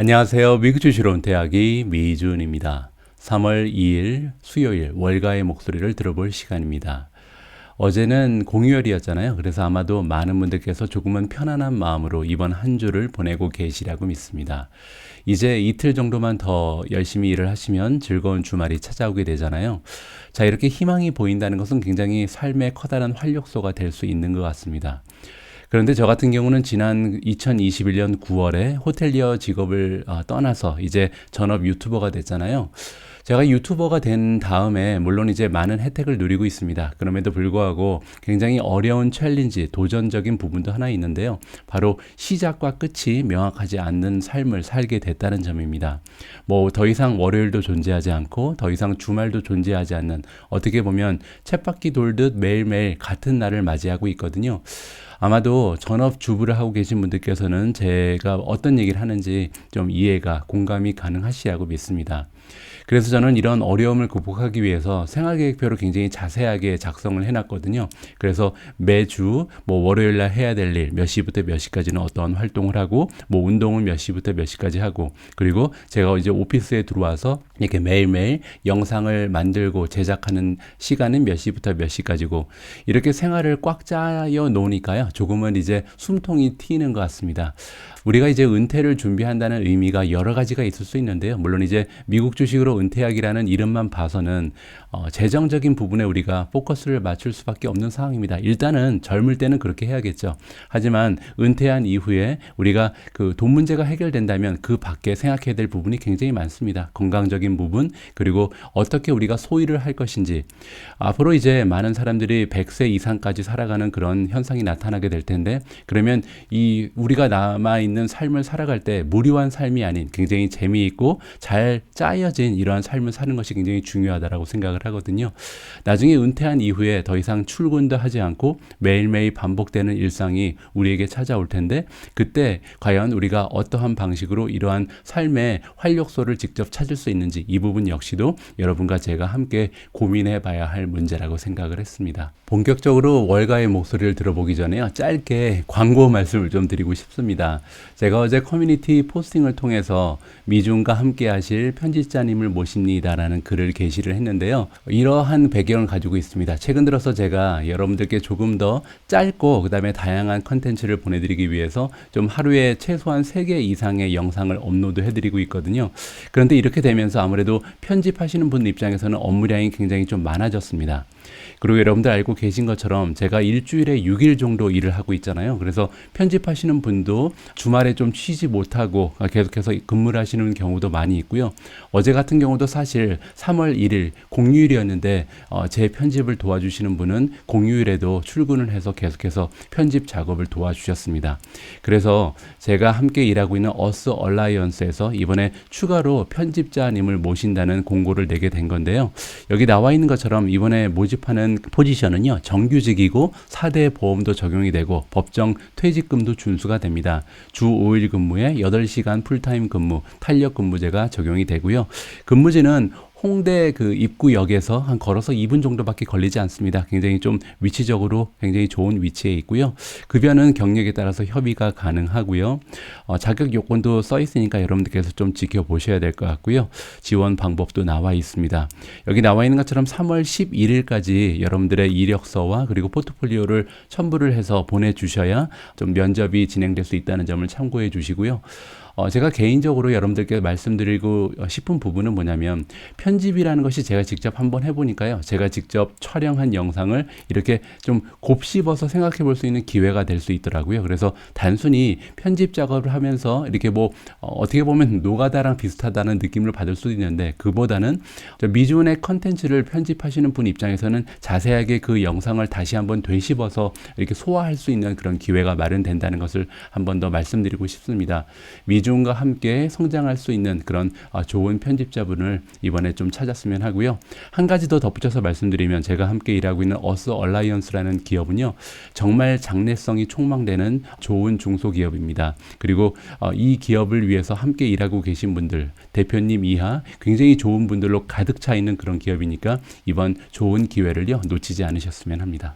안녕하세요. 미국 주시러 온 대학이 미준입니다. 3월 2일 수요일 월가의 목소리를 들어볼 시간입니다. 어제는 공휴일이었잖아요. 그래서 아마도 많은 분들께서 조금은 편안한 마음으로 이번 한 주를 보내고 계시라고 믿습니다. 이제 이틀 정도만 더 열심히 일을 하시면 즐거운 주말이 찾아오게 되잖아요. 자, 이렇게 희망이 보인다는 것은 굉장히 삶의 커다란 활력소가 될 수 있는 것 같습니다. 그런데 저 같은 경우는 지난 2021년 9월에 호텔리어 직업을 떠나서 이제 전업 유튜버가 됐잖아요. 제가 유튜버가 된 다음에 물론 이제 많은 혜택을 누리고 있습니다. 그럼에도 불구하고 굉장히 어려운 챌린지, 도전적인 부분도 하나 있는데요. 바로 시작과 끝이 명확하지 않는 삶을 살게 됐다는 점입니다. 뭐 더 이상 월요일도 존재하지 않고 더 이상 주말도 존재하지 않는, 어떻게 보면 쳇바퀴 돌듯 매일매일 같은 날을 맞이하고 있거든요. 아마도 전업 주부를 하고 계신 분들께서는 제가 어떤 얘기를 하는지 좀 이해가, 공감이 가능하시라고 믿습니다. 그래서 저는 이런 어려움을 극복하기 위해서 생활계획표를 굉장히 자세하게 작성을 해놨거든요. 그래서 매주 뭐 월요일날 해야 될 일, 몇 시부터 몇 시까지는 어떤 활동을 하고, 뭐 운동은 몇 시부터 몇 시까지 하고, 그리고 제가 이제 오피스에 들어와서 이렇게 매일매일 영상을 만들고 제작하는 시간은 몇 시부터 몇 시까지고, 이렇게 생활을 꽉 짜여 놓으니까요. 조금은 이제 숨통이 트이는 것 같습니다. 우리가 이제 은퇴를 준비한다는 의미가 여러 가지가 있을 수 있는데요. 물론 이제 미국 주식으로 은퇴하기라는 이름만 봐서는 재정적인 부분에 우리가 포커스를 맞출 수밖에 없는 상황입니다. 일단은 젊을 때는 그렇게 해야겠죠. 하지만 은퇴한 이후에 우리가 그 돈 문제가 해결된다면 그 밖에 생각해야 될 부분이 굉장히 많습니다. 건강적인 부분, 그리고 어떻게 우리가 소일을 할 것인지. 앞으로 이제 많은 사람들이 100세 이상까지 살아가는 그런 현상이 나타나게 될 텐데, 그러면 이 우리가 남아있는 삶을 살아갈 때 무료한 삶이 아닌 굉장히 재미있고 잘 짜여진 이러한 삶을 사는 것이 굉장히 중요하다고 생각을 하거든요. 나중에 은퇴한 이후에 더 이상 출근도 하지 않고 매일매일 반복되는 일상이 우리에게 찾아올 텐데, 그때 과연 우리가 어떠한 방식으로 이러한 삶의 활력소를 직접 찾을 수 있는지, 이 부분 역시도 여러분과 제가 함께 고민해 봐야 할 문제라고 생각을 했습니다. 본격적으로 월가의 목소리를 들어보기 전에요, 짧게 광고 말씀을 좀 드리고 싶습니다. 제가 어제 커뮤니티 포스팅을 통해서 미중과 함께 하실 편집자님을 모십니다라는 글을 게시를 했는데요. 이러한 배경을 가지고 있습니다. 최근 들어서 제가 여러분들께 조금 더 짧고 그다음에 다양한 컨텐츠를 보내드리기 위해서 좀 하루에 최소한 3개 이상의 영상을 업로드 해드리고 있거든요. 그런데 이렇게 되면서 아무래도 편집하시는 분 입장에서는 업무량이 굉장히 좀 많아졌습니다. 그리고 여러분들 알고 계신 것처럼 제가 일주일에 6일 정도 일을 하고 있잖아요. 그래서 편집하시는 분도 주말에 좀 쉬지 못하고 계속해서 근무를 하시는 경우도 많이 있고요. 어제 같은 경우도 사실 3월 1일 공휴일이었는데 제 편집을 도와주시는 분은 공휴일에도 출근을 해서 계속해서 편집 작업을 도와주셨습니다. 그래서 제가 함께 일하고 있는 어스 얼라이언스에서 이번에 추가로 편집자님을 모신다는 공고를 내게 된 건데요. 여기 나와 있는 것처럼 이번에 모집하는 포지션은요, 정규직이고 4대 보험도 적용이 되고 법정 퇴직금도 준수가 됩니다. 주 5일 근무에 8시간 풀타임 근무, 탄력 근무제가 적용이 되고요. 근무지는 홍대 그 입구역에서 한 걸어서 2분 정도밖에 걸리지 않습니다. 굉장히 좀 위치적으로 굉장히 좋은 위치에 있고요. 급여는 경력에 따라서 협의가 가능하고요. 자격 요건도 써 있으니까 여러분들께서 좀 지켜보셔야 될 것 같고요. 지원 방법도 나와 있습니다. 여기 나와 있는 것처럼 3월 11일까지 여러분들의 이력서와 그리고 포트폴리오를 첨부를 해서 보내주셔야 좀 면접이 진행될 수 있다는 점을 참고해 주시고요. 제가 개인적으로 여러분들께 말씀드리고 싶은 부분은 뭐냐면, 편집이라는 것이 제가 직접 한번 해보니까요, 제가 직접 촬영한 영상을 이렇게 좀 곱씹어서 생각해 볼 수 있는 기회가 될 수 있더라고요. 그래서 단순히 편집 작업을 하면서 이렇게 뭐 어떻게 보면 노가다랑 비슷하다는 느낌을 받을 수도 있는데, 그보다는 미준의 컨텐츠를 편집하시는 분 입장에서는 자세하게 그 영상을 다시 한번 되씹어서 이렇게 소화할 수 있는 그런 기회가 마련된다는 것을 한번 더 말씀드리고 싶습니다. 미준과 함께 성장할 수 있는 그런 좋은 편집자분을 이번에 좀 찾았으면 하고요. 한 가지 더 덧붙여서 말씀드리면, 제가 함께 일하고 있는 어스 얼라이언스라는 기업은요, 정말 장래성이 촉망되는 좋은 중소기업입니다. 그리고 이 기업을 위해서 함께 일하고 계신 분들, 대표님 이하 굉장히 좋은 분들로 가득 차 있는 그런 기업이니까 이번 좋은 기회를요, 놓치지 않으셨으면 합니다.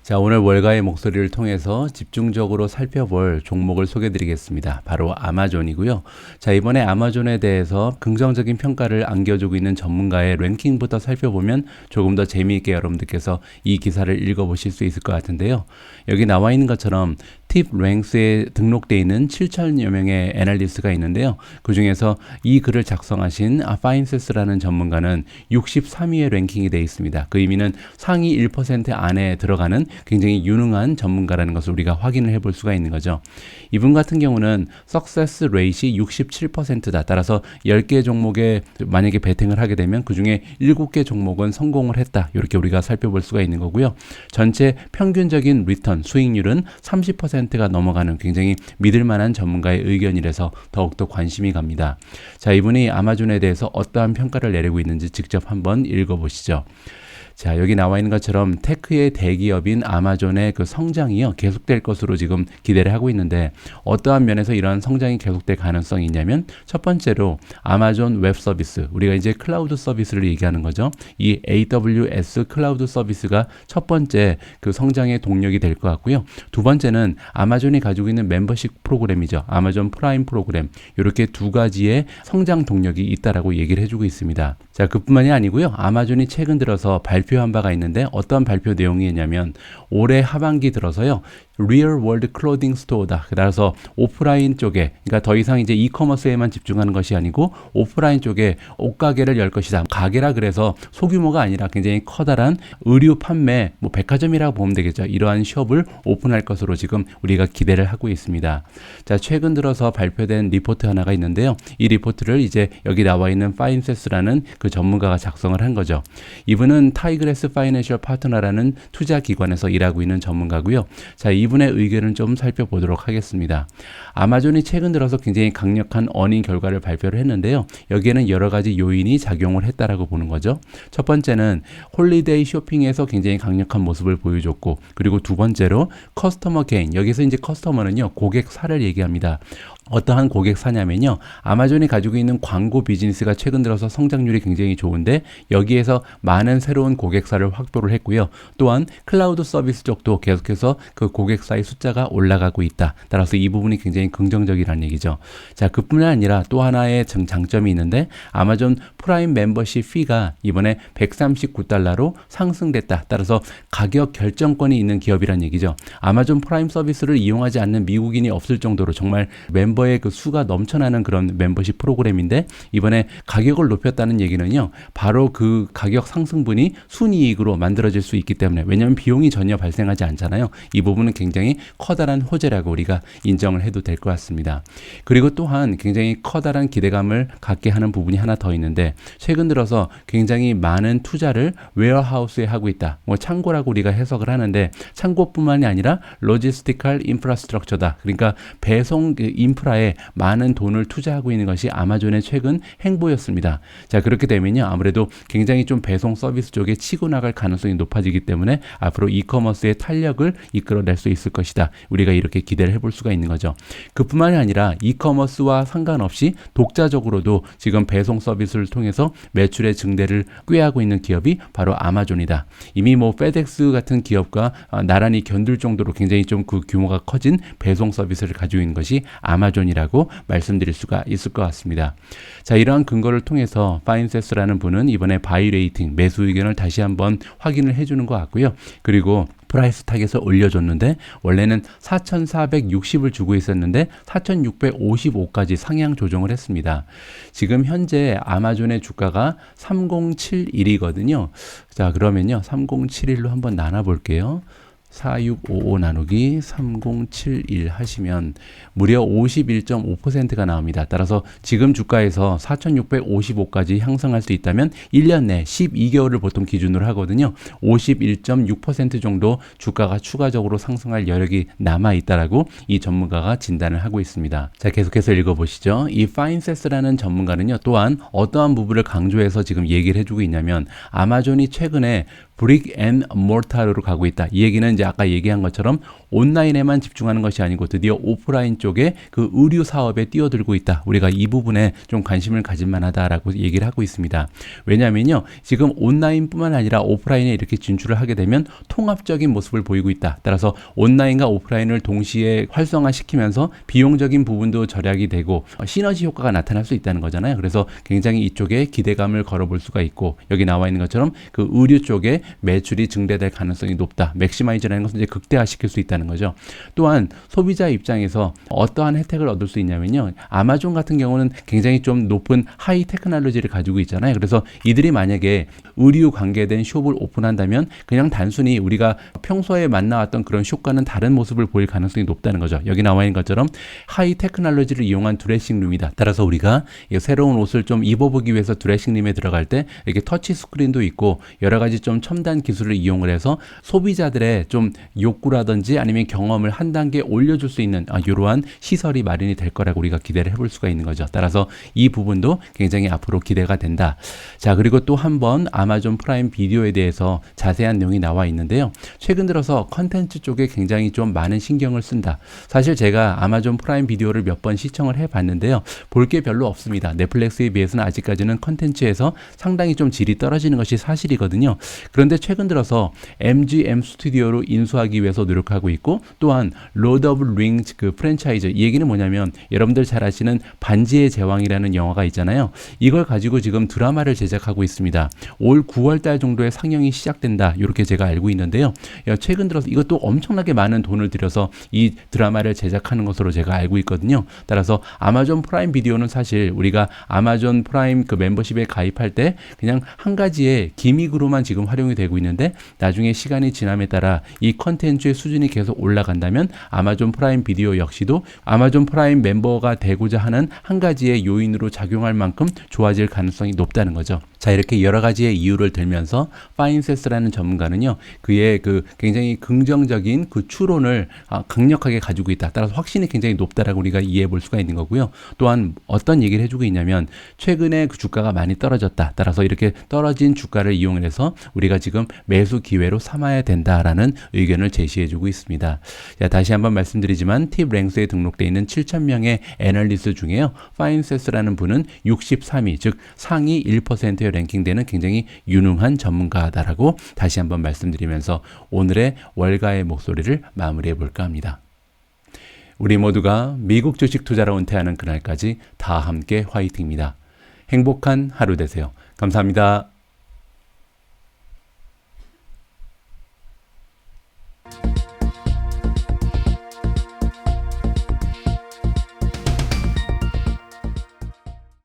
자, 오늘 월가의 목소리를 통해서 집중적으로 살펴볼 종목을 소개해 드리겠습니다. 바로 아마존이고요. 자, 이번에 아마존에 대해서 긍정적인 평가를 안겨주고 있는 전문가의 랭킹부터 살펴보면 조금 더 재미있게 여러분들께서 이 기사를 읽어보실 수 있을 것 같은데요. 여기 나와 있는 것처럼 팁 랭스에 등록되어 있는 7천여 명의 애널리스트가 있는데요. 그 중에서 이 글을 작성하신 파인세스라는 전문가는 63위에 랭킹이 되어 있습니다. 그 의미는 상위 1% 안에 들어가는 굉장히 유능한 전문가라는 것을 우리가 확인을 해볼 수가 있는 거죠. 이분 같은 경우는 석세스 레이시 67%다. 따라서 10개 종목에 만약에 베팅을 하게 되면 그 중에 7개 종목은 성공을 했다. 이렇게 우리가 살펴볼 수가 있는 거고요. 전체 평균적인 리턴, 수익률은 30%가 넘어가는 굉장히 믿을 만한 전문가의 의견이라서 더욱더 관심이 갑니다. 자, 이분이 아마존에 대해서 어떠한 평가를 내리고 있는지 직접 한번 읽어보시죠. 자, 여기 나와 있는 것처럼 테크의 대기업인 아마존의 그 성장이요 계속될 것으로 지금 기대를 하고 있는데 어떠한 면에서 이러한 성장이 계속될 가능성이 있냐면 첫 번째로 아마존 웹 서비스, 우리가 이제 클라우드 서비스를 얘기하는 거죠. 이 AWS 클라우드 서비스가 첫 번째 그 성장의 동력이 될 것 같고요. 두 번째는 아마존이 가지고 있는 멤버십 프로그램이죠. 아마존 프라임 프로그램, 이렇게 두 가지의 성장 동력이 있다라고 얘기를 해주고 있습니다. 자, 그뿐만이 아니고요. 아마존이 최근 들어서 발표한 바가 있는데 어떤 발표 내용이냐면 올해 하반기 들어서요. 리얼 월드 클로딩 스토어다. 따라서 오프라인 쪽에, 그러니까 더 이상 이제 이커머스에만 집중하는 것이 아니고 오프라인 쪽에 옷가게를 열 것이다. 가게라 그래서 소규모가 아니라 굉장히 커다란 의류 판매, 뭐 백화점이라고 보면 되겠죠. 이러한 숍을 오픈할 것으로 지금 우리가 기대를 하고 있습니다. 자, 최근 들어서 발표된 리포트 하나가 있는데요. 이 리포트를 이제 여기 나와 있는 파인세스라는 그 전문가가 작성을 한 거죠. 이분은 타이그레스 파이낸셜 파트너라는 투자 기관에서 일하고 있는 전문가고요. 자, 이분의 의견을 좀 살펴보도록 하겠습니다. 아마존이 최근 들어서 굉장히 강력한 어닝 결과를 발표를 했는데요. 여기에는 여러 가지 요인이 작용을 했다라고 보는 거죠. 첫 번째는 홀리데이 쇼핑에서 굉장히 강력한 모습을 보여줬고, 그리고 두 번째로 커스터머 게인, 여기서 이제 커스터머는요 고객사를 얘기합니다. 어떠한 고객사냐면요, 아마존이 가지고 있는 광고 비즈니스가 최근 들어서 성장률이 굉장히 좋은데 여기에서 많은 새로운 고객사를 확보를 했고요. 또한 클라우드 서비스 쪽도 계속해서 그 고객사의 숫자가 올라가고 있다. 따라서 이 부분이 굉장히 긍정적이라는 얘기죠. 자, 그뿐만 아니라 또 하나의 장점이 있는데 아마존 프라임 멤버십 피가 이번에 139달러로 상승됐다. 따라서 가격 결정권이 있는 기업이란 얘기죠. 아마존 프라임 서비스를 이용하지 않는 미국인이 없을 정도로 정말 멤버의 그 수가 넘쳐나는 그런 멤버십 프로그램인데 이번에 가격을 높였다는 얘기는요, 바로 그 가격 상승분이 순이익으로 만들어질 수 있기 때문에, 왜냐하면 비용이 전혀 발생하지 않잖아요. 이 부분은 굉장히 커다란 호재라고 우리가 인정을 해도 될 것 같습니다. 그리고 또한 굉장히 커다란 기대감을 갖게 하는 부분이 하나 더 있는데 최근 들어서 굉장히 많은 투자를 웨어하우스에 하고 있다. 뭐 창고라고 우리가 해석을 하는데 창고뿐만이 아니라 로지스티컬 인프라스트럭처다. 그러니까 배송 인프라에 많은 돈을 투자하고 있는 것이 아마존의 최근 행보였습니다. 자, 그렇게 되면요, 아무래도 굉장히 좀 배송 서비스 쪽에 치고 나갈 가능성이 높아지기 때문에 앞으로 이커머스의 탄력을 이끌어낼 수 있을 것이다. 우리가 이렇게 기대를 해볼 수가 있는 거죠. 그뿐만이 아니라 이커머스와 상관없이 독자적으로도 지금 배송 서비스를 통해서 매출의 증대를 꾀하고 있는 기업이 바로 아마존이다. 이미 뭐 페덱스 같은 기업과 나란히 견줄 정도로 굉장히 좀 그 규모가 커진 배송 서비스를 가지고 있는 것이 아마존이라고 말씀드릴 수가 있을 것 같습니다. 자, 이러한 근거를 통해서 파인세스라는 분은 이번에 바이 레이팅, 매수 의견을 다시 한번 확인을 해주는 것 같고요. 그리고 프라이스 타겟을 올려줬는데 원래는 4,460을 주고 있었는데 4,655까지 상향 조정을 했습니다. 지금 현재 아마존의 주가가 3071이거든요. 자, 그러면요 3071로 한번 나눠볼게요. 4655 나누기 3071 하시면 무려 51.5%가 나옵니다. 따라서 지금 주가에서 4,655까지 향상할 수 있다면 1년 내 12개월을 보통 기준으로 하거든요. 51.6% 정도 주가가 추가적으로 상승할 여력이 남아있다라고 이 전문가가 진단을 하고 있습니다. 자, 계속해서 읽어보시죠. 이 파인세스라는 전문가는요, 또한 어떠한 부분을 강조해서 지금 얘기를 해주고 있냐면 아마존이 최근에 브릭 앤 모타르로 가고 있다. 이 얘기는 이제 아까 얘기한 것처럼 온라인에만 집중하는 것이 아니고 드디어 오프라인 쪽에 그 의류 사업에 뛰어들고 있다. 우리가 이 부분에 좀 관심을 가질 만하다라고 얘기를 하고 있습니다. 왜냐하면요, 지금 온라인뿐만 아니라 오프라인에 이렇게 진출을 하게 되면 통합적인 모습을 보이고 있다. 따라서 온라인과 오프라인을 동시에 활성화시키면서 비용적인 부분도 절약이 되고 시너지 효과가 나타날 수 있다는 거잖아요. 그래서 굉장히 이쪽에 기대감을 걸어볼 수가 있고, 여기 나와 있는 것처럼 그 의류 쪽에 매출이 증대될 가능성이 높다. 맥시마이즈라는 것은 이제 극대화시킬 수 있다는 거죠. 또한 소비자 입장에서 어떠한 혜택을 얻을 수 있냐면요, 아마존 같은 경우는 굉장히 좀 높은 하이 테크놀로지를 가지고 있잖아요. 그래서 이들이 만약에 의류 관계된 숍을 오픈한다면 그냥 단순히 우리가 평소에 만나왔던 그런 숍과는 다른 모습을 보일 가능성이 높다는 거죠. 여기 나와 있는 것처럼 하이 테크놀로지를 이용한 드레싱룸이다. 따라서 우리가 새로운 옷을 좀 입어보기 위해서 드레싱룸에 들어갈 때 이렇게 터치 스크린도 있고 여러 가지 좀 첨단 기술을 이용을 해서 소비자들의 좀 욕구라든지 아니면 경험을 한 단계 올려줄 수 있는 이러한 시설이 마련이 될 거라고 우리가 기대를 해볼 수가 있는 거죠. 따라서 이 부분도 굉장히 앞으로 기대가 된다. 자, 그리고 또 한 번 아마존 프라임 비디오에 대해서 자세한 내용이 나와 있는데요. 최근 들어서 컨텐츠 쪽에 굉장히 좀 많은 신경을 쓴다. 사실 제가 아마존 프라임 비디오를 몇 번 시청을 해봤는데요. 볼 게 별로 없습니다. 넷플릭스에 비해서는 아직까지는 컨텐츠에서 상당히 좀 질이 떨어지는 것이 사실이거든요. 그런데 최근 들어서 MGM 스튜디오로 인수하기 위해서 노력하고 있고, 또한 로드 오브 링즈 그 프랜차이즈, 이 얘기는 뭐냐면 여러분들 잘 아시는 반지의 제왕이라는 영화가 있잖아요. 이걸 가지고 지금 드라마를 제작하고 있습니다. 올 9월 달 정도에 상영이 시작된다. 이렇게 제가 알고 있는데요. 최근 들어서 이것도 엄청나게 많은 돈을 들여서 이 드라마를 제작하는 것으로 제가 알고 있거든요. 따라서 아마존 프라임 비디오는 사실 우리가 아마존 프라임 그 멤버십에 가입할 때 그냥 한 가지의 기믹으로만 지금 활용이 되고 있는데, 나중에 시간이 지남에 따라 이 컨텐츠의 수준이 계속 올라간다면 아마존 프라임 비디오 역시도 아마존 프라임 멤버가 되고자 하는 한 가지의 요인으로 작용할 만큼 좋아질 가능성이 높다는 거죠. 자, 이렇게 여러 가지의 이유를 들면서 파인세스라는 전문가는요, 그의 그 굉장히 긍정적인 그 추론을 강력하게 가지고 있다. 따라서 확신이 굉장히 높다라고 우리가 이해해 볼 수가 있는 거고요. 또한 어떤 얘기를 해주고 있냐면 최근에 그 주가가 많이 떨어졌다. 따라서 이렇게 떨어진 주가를 이용해서 우리가 지금 매수 기회로 삼아야 된다라는 의견을 제시해주고 있습니다. 자, 다시 한번 말씀드리지만 팁랭스에 등록되어 있는 7,000명의 애널리스트 중에요, 파인세스라는 분은 63위, 즉 상위 1%에 랭킹되는 굉장히 유능한 전문가다라고 다시 한번 말씀드리면서 오늘의 월가의 목소리를 마무리해 볼까 합니다. 우리 모두가 미국 주식 투자로 은퇴하는 그날까지 다 함께 화이팅입니다. 행복한 하루 되세요. 감사합니다.